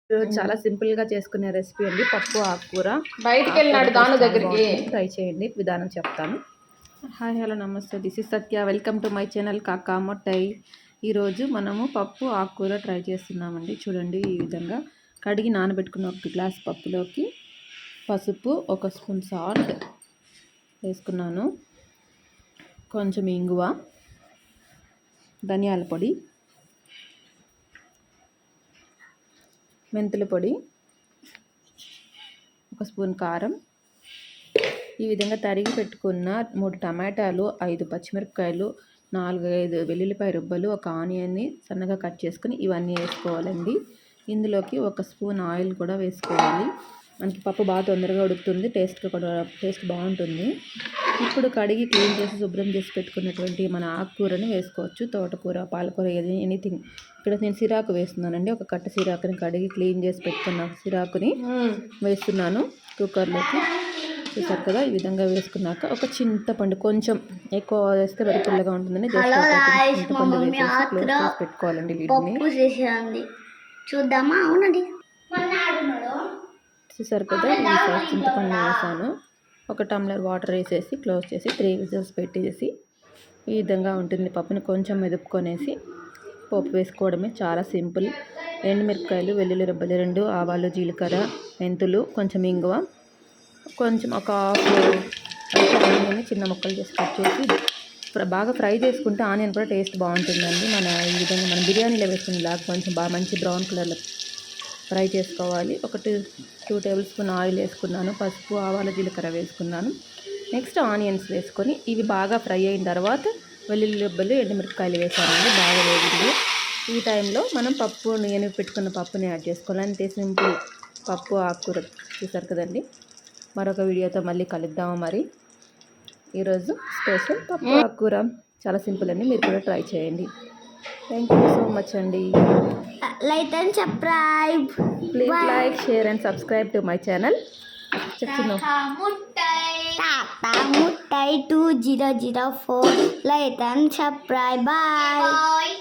చాలా సింపుల్గా చేసుకునే రెసిపీ అండి పప్పు ఆకుకూర. బయటికి వెళ్ళినాడు దాని దగ్గరికి. ట్రై చేయండి, విధానం చెప్తాను. హాయ్ హలో నమస్తే, this is Satya. Welcome to my channel కాకా మొట్టై. ఈరోజు మనము పప్పు ఆకుకూర ట్రై చేస్తున్నామండి. చూడండి, ఈ విధంగా కడిగి నానబెట్టుకున్న 1 గ్లాస్ పప్పులోకి పసుపు, 1 స్పూన్ సాల్ట్ వేసుకున్నాను, కొంచెం ఇంగువ, ధనియాల పొడి, మెంతుల పొడి, 1 స్పూన్ కారం. ఈ విధంగా తరిగి పెట్టుకున్న 3 టమాటాలు, 5 పచ్చిమిరపకాయలు, 4-5 వెల్లుల్లిపాయ రుబ్బలు, 1 ఆనియన్ని సన్నగా కట్ చేసుకుని ఇవన్నీ వేసుకోవాలండి. ఇందులోకి 1 స్పూన్ ఆయిల్ కూడా వేసుకోవాలి. మనకి పప్పు బాగా తొందరగా ఉడుకుతుంది, టేస్ట్ బాగుంటుంది. ఇప్పుడు కడిగి క్లీన్ చేసి శుభ్రం చేసి పెట్టుకున్నటువంటి మన ఆకుకూరని వేసుకోవచ్చు. తోటకూర, పాలకూర, ఎనీథింగ్. ఇక్కడ నేను సిరాకు వేస్తున్నానండి. 1 కట్ట సిరాకుని కడిగి క్లీన్ చేసి పెట్టుకున్న సిరాకుని వేస్తున్నాను కుక్కర్లోకి. చూసారు కదా, ఈ విధంగా వేసుకున్నాక 1 చింతపండు, కొంచెం ఎక్కువ వేస్తే మరి పుల్లగా ఉంటుందని చింతపండు వేసేసి క్లోజ్ చేసి పెట్టుకోవాలండి. వీటిని చూద్దామా? అవునండి, చూసారు కదా, ఈ సైజ్ చింతపండు వేసాను. 1 టంబ్లర్ వాటర్ వేసేసి క్లోజ్ చేసి 3 విజిల్స్ పెట్టేసి ఈ విధంగా ఉంటుంది. పప్పుని కొంచెం మెదుపుకొనేసి పప్పు వేసుకోవడమే, చాలా సింపుల్. ఎండుమిరపకాయలు, వెల్లుల్లి రెబ్బలు 2, ఆవాలు, జీలకర్ర, మెంతులు, కొంచెం ఇంగువ, కొంచెం 1 హాఫ్ ఆనియన్ని చిన్న ముక్కలు చేసి కట్ చేసి బాగా ఫ్రై చేసుకుంటే ఆనియన్ కూడా టేస్ట్ బాగుంటుందండి. ఈ విధంగా మనం బిర్యానీలో వేసుకునేలాగా కొంచెం బాగా మంచి బ్రౌన్ కలర్లో ఫ్రై చేసుకోవాలి. 2 టేబుల్ స్పూన్ ఆయిల్ వేసుకున్నాను, పసుపు, ఆవాలు, జీలకర్ర వేసుకున్నాను. నెక్స్ట్ ఆనియన్స్ వేసుకొని ఇవి బాగా ఫ్రై అయిన తర్వాత వెల్లుల్లి రెబ్బలు, ఎండుమిరపకాయలు వేసానండి. బాగా వేగింది. ఈ టైంలో మనం నేను పెట్టుకున్న పప్పుని యాడ్ చేసుకోవాలి. అంతే సింపుల్, పప్పు ఆకుకూర. చూసారు కదండి. మరొక వీడియోతో మళ్ళీ కలుద్దాము. మరి ఈరోజు స్పెషల్ పప్పు ఆకుకూర, చాలా సింపుల్ అండి. మీరు కూడా ట్రై చేయండి. థ్యాంక్ యూ సో మచ్ అండి. Like and subscribe. Please like, share and subscribe to my channel. Tata Muttai 2004. Like and subscribe. Bye.